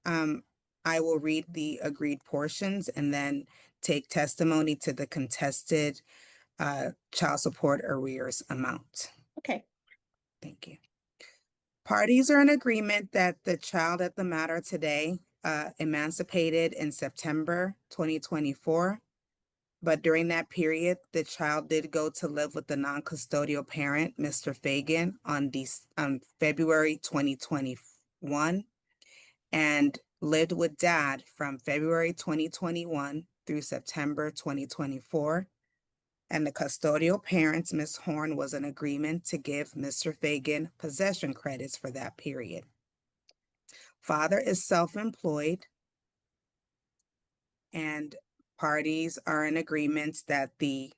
I will read the agreed portions and then take testimony to the contested child support arrears amount. Okay. Thank you. Parties are in agreement that the child at the matter today emancipated in September 2024. But during that period, the child did go to live with the non-custodial parent, Mr. Fagan, on February 2021, and lived with dad from February 2021 through September 2024. And the custodial parent, Ms. Horn, was in agreement to give Mr. Fagan possession credits for that period. Father is self-employed, and parties are in agreement that the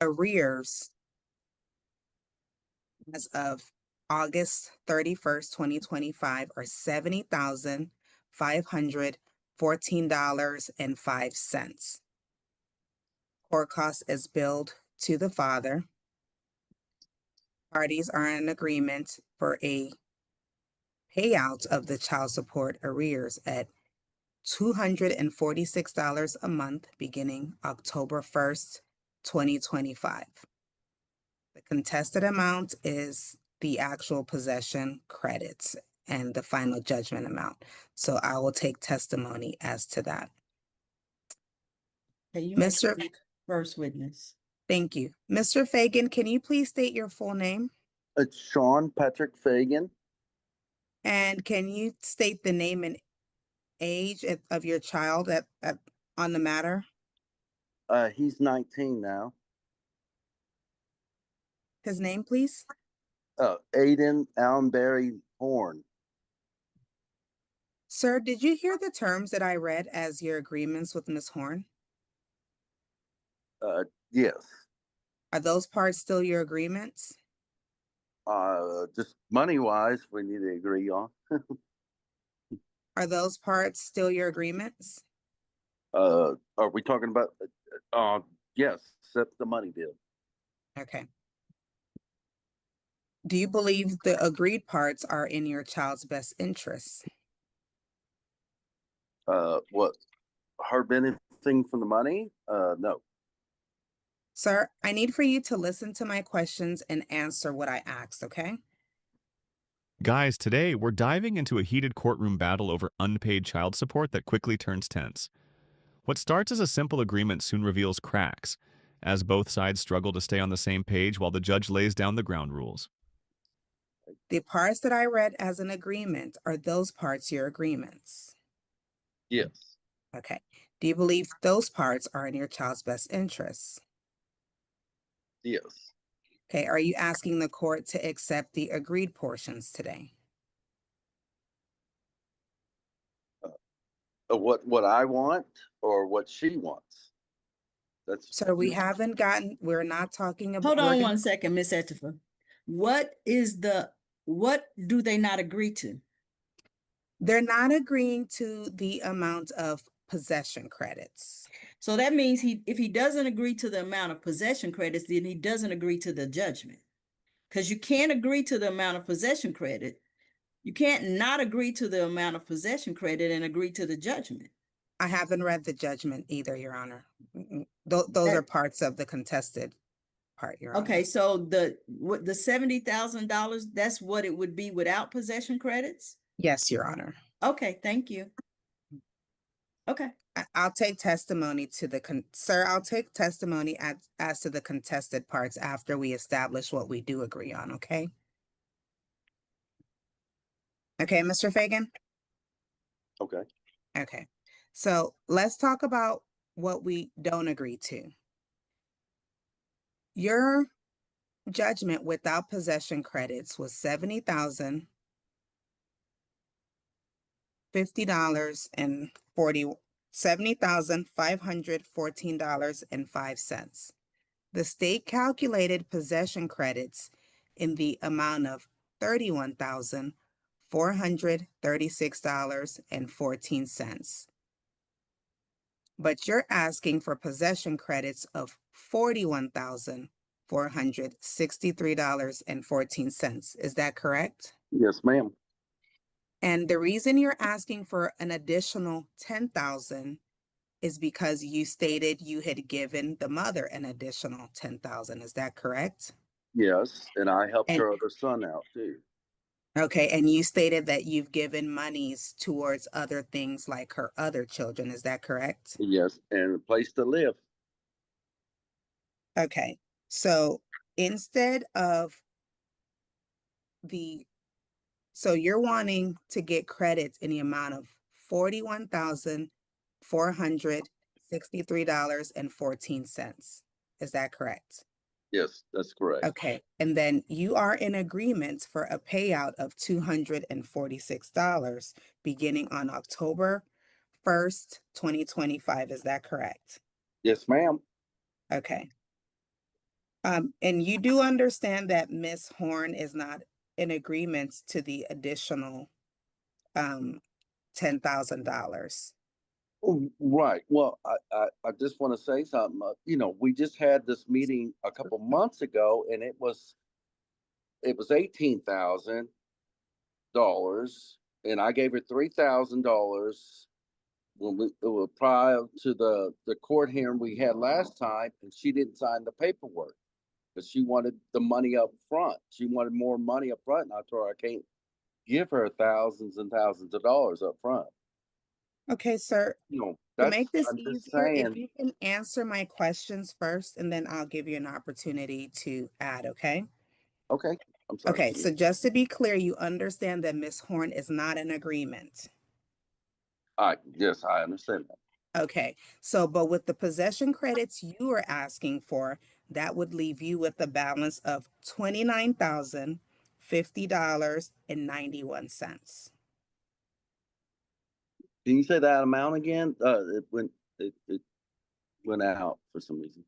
arrears as of August 31st, 2025 are $70,514.05. Court cost is billed to the father. Parties are in agreement for a payout of the child support arrears at $246 a month beginning October 1st, 2025. The contested amount is the actual possession credits and the final judgment amount. So I will take testimony as to that. Okay, you may speak, first witness. Thank you. Mr. Fagan, can you please state your full name? It's Sean Patrick Fagan. And can you state the name and age of your child on the matter? He's 19 now. His name, please? Aiden Allenberry Horn. Sir, did you hear the terms that I read as your agreements with Ms. Horn? Yes. Are those parts still your agreements? Just money-wise, we need to agree on. Are those parts still your agreements? Are we talking about? Yes, except the money deal. Okay. Do you believe the agreed parts are in your child's best interests? What? Her benefiting from the money? No. Sir, I need for you to listen to my questions and answer what I asked, okay? Guys, today we're diving into a heated courtroom battle over unpaid child support that quickly turns tense. What starts as a simple agreement soon reveals cracks, as both sides struggle to stay on the same page while the judge lays down the ground rules. The parts that I read as an agreement, are those parts your agreements? Yes. Okay. Do you believe those parts are in your child's best interests? Yes. Okay. Are you asking the court to accept the agreed portions today? What I want or what she wants? That's So we're not talking about. Hold on one second, Ms. Etifa. What do they not agree to? They're not agreeing to the amount of possession credits. So that means if he doesn't agree to the amount of possession credits, then he doesn't agree to the judgment. Because you can't agree to the amount of possession credit. You can't not agree to the amount of possession credit and agree to the judgment. I haven't read the judgment either, Your Honor. Those are parts of the contested part, Your Honor. Okay, so the $70,000, that's what it would be without possession credits? Yes, Your Honor. Okay, thank you. Okay. I'll take testimony to sir, I'll take testimony as to the contested parts after we establish what we do agree on, okay? Okay, Mr. Fagan? okay. Okay. So let's talk about what we don't agree to. Your judgment without possession credits was $70,514.05. The state calculated possession credits in the amount of $31,436.14. But you're asking for possession credits of $41,463.14. Is that correct? Yes, ma'am. And the reason you're asking for an additional 10,000 is because you stated you had given the mother an additional 10,000. Is that correct? Yes, and I helped And her other son out too. okay, and you stated that you've given monies towards other things like her other children. Is that correct? Yes, and a place to live. Okay, so instead of the, so you're wanting to get credits in the amount of $41,463.14. Is that correct? Yes, that's correct. Okay, and then you are in agreement for a payout of $246 beginning on October 1st, 2025. Is that correct? Yes, ma'am. Okay. And you do understand that Miss Horn is not in agreement to the additional $10,000. Oh, right. Well, I just want to say something. We just had this meeting a couple months ago, and it was $18,000, and I gave her $3,000 when it was prior to the court hearing we had last time, and she didn't sign the paperwork because she wanted the money up front. She wanted more money up front, and I told her I can't give her thousands and thousands of dollars up front. Okay, sir. To That's, make this I'm just easier, if saying. you can answer my questions first, and then I'll give you an opportunity to add, okay? Okay, I'm sorry. Okay, so just to be clear, you understand that Miss Horn is not in agreement. Yes, I understand that. Okay, so but with the possession credits you are asking for, that would leave you with a balance of $29,050.91. Can you say that amount again? It went out for some reason.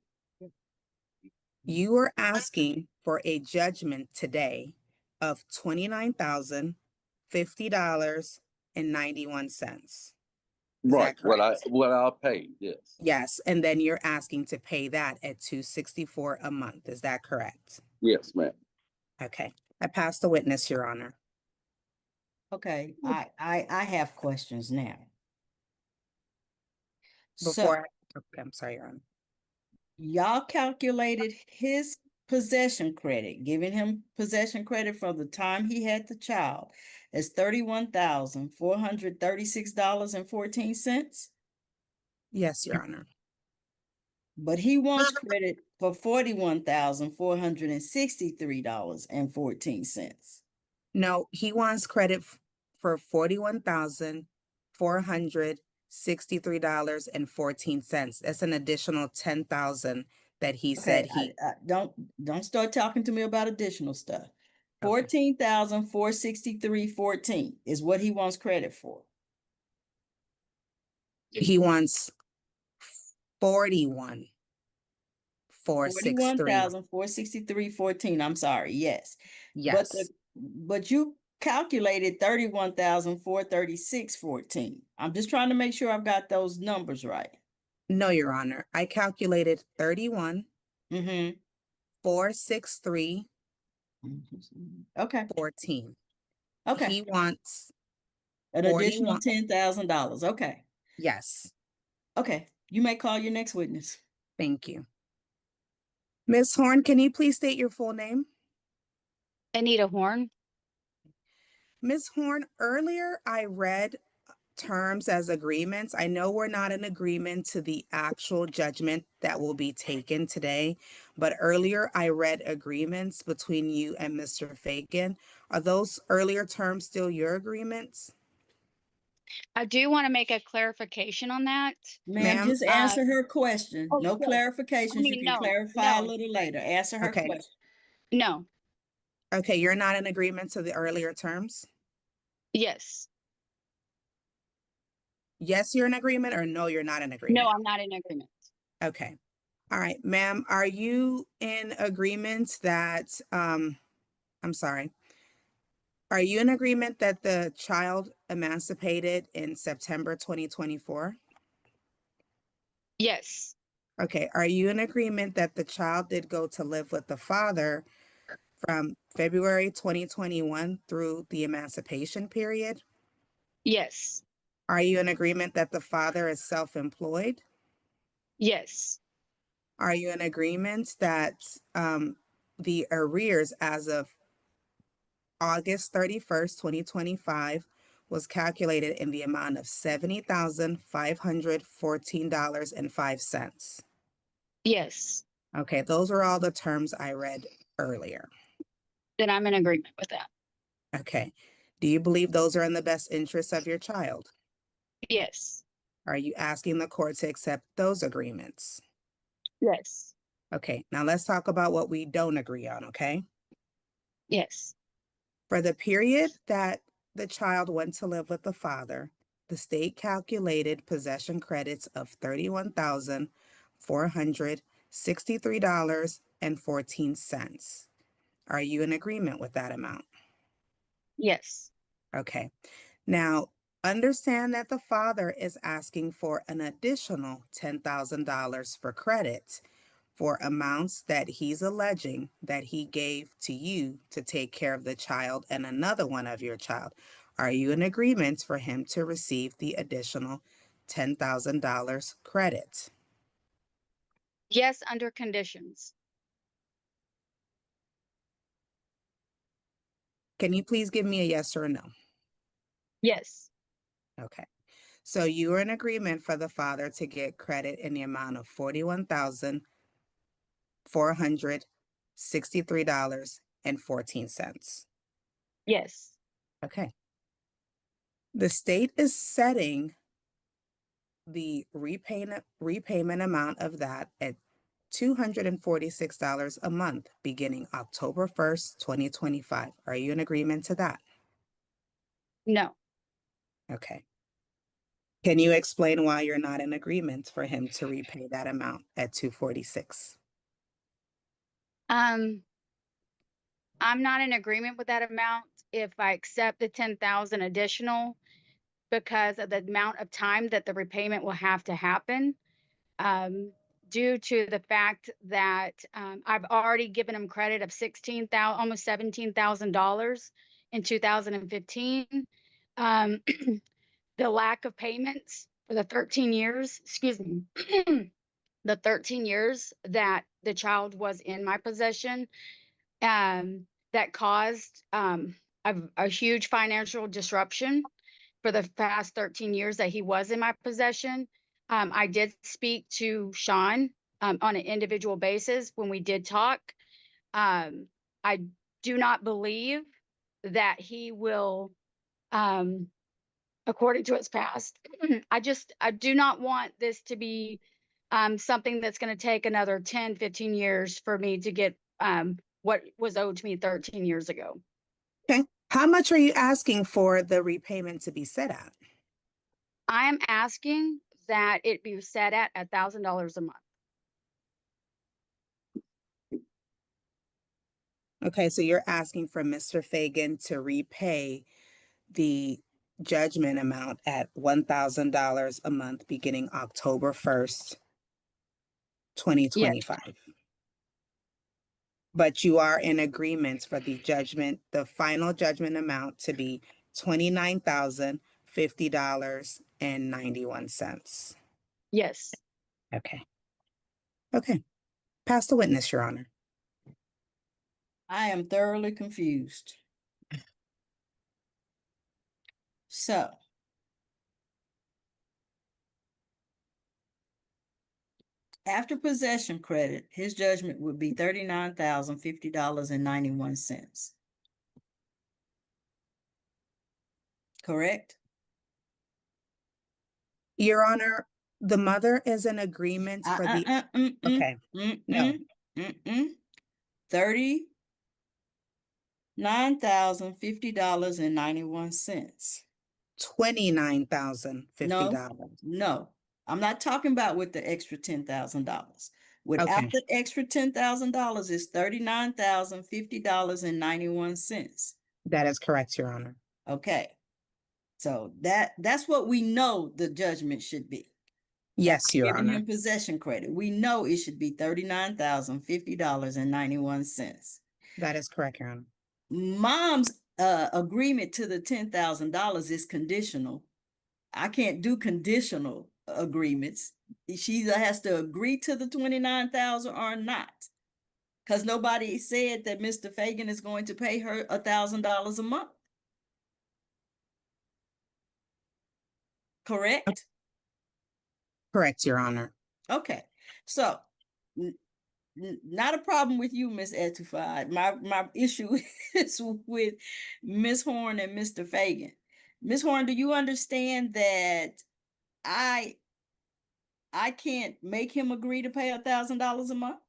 You are asking for a judgment today of $29,050.91. Is Right, that correct? what I'll pay, yes. Yes, and then you're asking to pay that at $264 a month. Is that correct? Yes, ma'am. Okay, I pass the witness, Your Honor. Okay, I have questions now. So Before, okay, I'm sorry, Your Honor. y'all calculated his possession credit, giving him possession credit from the time he had the child as $31,436.14. Yes, Your Honor. But he wants credit for $41,463.14. No, he wants credit for $41,463.14. That's an additional 10,000 that he said he. Don't start talking to me about additional stuff. Okay. $14,463.14 is what he wants credit for. He wants 41,463. $41,463.14. I'm sorry. Yes. Yes. But you calculated $31,436.14. I'm just trying to make sure I've got those numbers right. No, Your Honor. I calculated 31, Mm-hmm. 463, Okay. 14. Okay. He wants An additional 41. $10,000. Okay. Yes. Okay. You may call your next witness. Thank you. Ms. Horn, can you please state your full name? Anita Horn. Ms. Horn, earlier I read terms as agreements. I know we're not in agreement to the actual judgment that will be taken today, but earlier I read agreements between you and Mr. Fagan. Are those earlier terms still your agreements? I do want to make a clarification on that. Ma'am, Ma'am? just answer her question. Oh, No yes. clarifications. You can clarify a little later. Answer her Okay. question. No. Okay, you're not in agreement to the earlier terms? Yes. Yes, you're in agreement, or no, you're not in agreement? No, I'm not in agreement. Okay. All right, ma'am, are you in agreement that, I'm sorry. Are you in agreement that the child emancipated in September 2024? Yes. Okay, are you in agreement that the child did go to live with the father from February 2021 through the emancipation period? Yes. Are you in agreement that the father is self-employed? Yes. Are you in agreement that the arrears as of August 31st, 2025 was calculated in the amount of $70,514.05? Yes. Okay, those are all the terms I read earlier. Then I'm in agreement with that. Okay. Do you believe those are in the best interest of your child? Yes. Are you asking the court to accept those agreements? Yes. Okay, now let's talk about what we don't agree on, okay? Yes. For the period that the child went to live with the father, the state calculated possession credits of $31,463.14. Are you in agreement with that amount? Yes. Okay. Now, understand that the father is asking for an additional $10,000 for credit for amounts that he's alleging that he gave to you to take care of the child and another one of your child. Are you in agreement for him to receive the additional $10,000 credit? Yes, under conditions. Can you please give me a yes or a no? Yes. Okay. So you are in agreement for the father to get credit in the amount of $41,463.14. Yes. Okay. The state is setting the repayment amount of that at $246 a month beginning October 1st, 2025. Are you in agreement to that? No. Okay. Can you explain why you're not in agreement for him to repay that amount at $246? I'm not in agreement with that amount if I accept the 10,000 additional because of the amount of time that the repayment will have to happen. Due to the fact that I've already given him credit of almost $17,000 in 2015. The lack of payments for the 13 years, excuse me, the 13 years that the child was in my possession, that caused a huge financial disruption for the past 13 years that he was in my possession. I did speak to Sean on an individual basis when we did talk. I do not believe that he will, according to his past, I do not want this to be something that's going to take another 10, 15 years for me to get what was owed to me 13 years ago. Okay. How much are you asking for the repayment to be set at? I'm asking that it be set at $1,000 a month. Okay, so you're asking for Mr. Fagan to repay the judgment amount at $1,000 a month beginning October 1st, Yes. 2025. But you are in agreement for the judgment, the final judgment amount to be $29,050.91. Yes. Okay. Okay. Pass the witness, Your Honor. I am thoroughly confused. So, after possession credit, his judgment would be $39,050.91. Correct? Your Honor, the mother is in agreement for the, okay, no. $39,050.91. $29,050. No, I'm not talking about with the extra $10,000. Without Okay. the extra $10,000 is $39,050.91. That is correct, Your Honor. Okay. So that's what we know the judgment should be. Yes, Your Giving Honor. him possession credit. We know it should be $39,050.91. That is correct, Your Honor. Mom's agreement to the $10,000 is conditional. I can't do conditional agreements. She either has to agree to the 29,000 or not. Because nobody said that Mr. Fagan is going to pay her $1,000 a month. Correct? Correct, Your Honor. Okay. So not a problem with you, Miss Etufad. My issue is with Miss Horn and Mr. Fagan. Miss Horn, do you understand that I can't make him agree to pay $1,000 a month?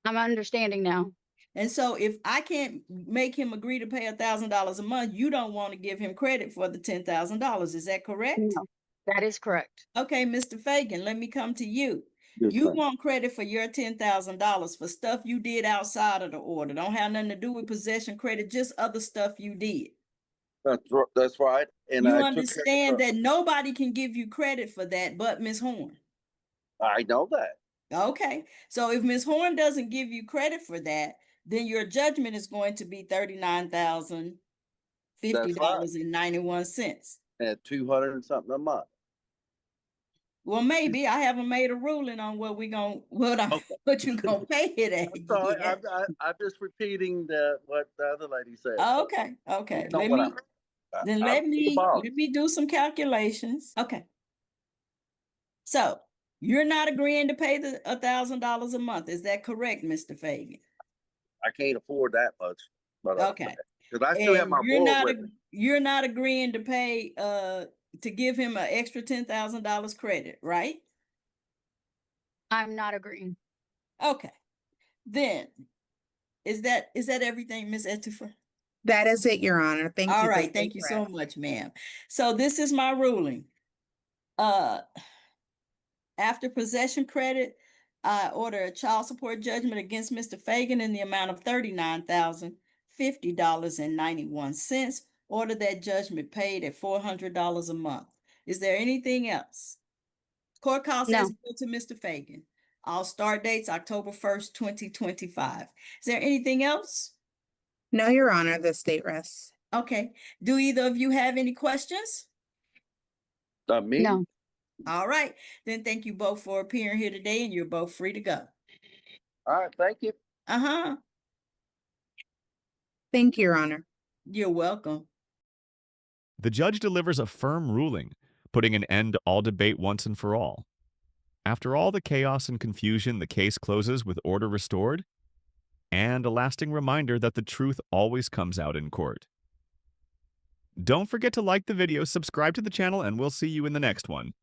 I'm understanding now. And so if I can't make him agree to pay $1,000 a month, you don't want to give him credit for the $10,000. Is that correct? No, that is correct. Okay, Mr. Fagan, let me come to you. Yes, You ma'am. want credit for your $10,000 for stuff you did outside of the order. Don't have nothing to do with possession credit, just other stuff you did. That's right. And You I took care understand of- that nobody can give you credit for that but Ms. Horn. I know that. Okay, so if Ms. Horn doesn't give you credit for that, then your judgment is going to be $39,050.91. At 200 and something a month. Well, maybe I haven't made a ruling on what we gonna what you gonna pay it at. I'm sorry. yet. I'm just repeating what the other lady said. Okay, okay. You know what Let I'm the me boss. do some calculations. Okay. So you're not agreeing to pay the $1,000 a month. Is that correct, Mr. Fagan? I can't afford that much. But Okay. because I still have And my board with me. you're not agreeing to pay to give him an extra $10,000 credit, right? I'm not agreeing. Okay. Then is that everything, Ms. Etufur? That is it, Your Honor. Thank you. All for right, the thank you so rest. much, ma'am. So this is my ruling. After possession credit, I order a child support judgment against Mr. Fagan in the amount of $39,050.91. Order that judgment paid at $400 a month. Is there anything else? Court call says No. to Mr. Fagan. All start dates October 1st, 2025. Is there anything else? No, Your Honor, the state rests. Okay. Do either of you have any questions? Me? No. All right. Then thank you both for appearing here today, and you're both free to go. All right. Thank you. Uh-huh. Thank you, Your Honor. You're welcome. The judge delivers a firm ruling, putting an end to all debate once and for all. After all the chaos and confusion, the case closes with order restored, and a lasting reminder that the truth always comes out in court. Don't forget to like the video, subscribe to the channel, and we'll see you in the next one.